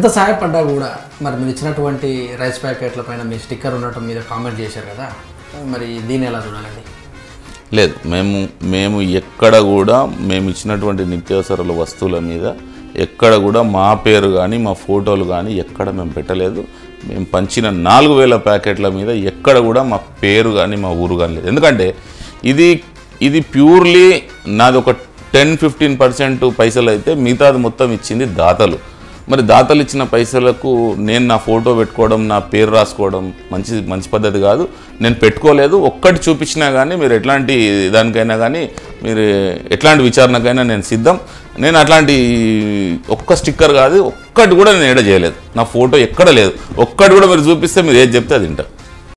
ఎంత సహాయపడ్డా కూడా మరి మీరు ఇచ్చినటువంటి రైస్ ప్యాకెట్ల పైన మీ స్టిక్కర్ ఉండటం మీద కామెంట్ చేశారు కదా, మరి దీన్ని ఎలా చూడాలండి? లేదు, మేము ఎక్కడ కూడా మేము ఇచ్చినటువంటి నిత్యావసరాల వస్తువుల మీద ఎక్కడ కూడా మా పేరు కానీ మా ఫోటోలు కానీ ఎక్కడ మేము పెట్టలేదు. మేము పంచిన 4000 ప్యాకెట్ల మీద ఎక్కడ కూడా మా పేరు కానీ మా ఊరు కానీ లేదు. ఎందుకంటే ఇది ప్యూర్లీ నాది ఒక 10-15% పైసలు అయితే మిగతాది మొత్తం ఇచ్చింది దాతలు. మరి దాతలు ఇచ్చిన పైసలకు నేను నా ఫోటో పెట్టుకోవడం, నా పేరు రాసుకోవడం మంచి పద్ధతి కాదు. నేను పెట్టుకోలేదు. ఒక్కటి చూపించినా కానీ మీరు ఎట్లాంటి దానికైనా కానీ మీరు ఎట్లాంటి విచారణకైనా నేను సిద్ధం. నేను అట్లాంటి ఒక్క స్టిక్కర్ కాదు, ఒక్కటి కూడా నేను ఎక్కడ చేయలేదు. నా ఫోటో ఎక్కడ లేదు. ఒక్కటి కూడా మీరు చూపిస్తే మీరు ఏది చెప్తే అది వింటారు.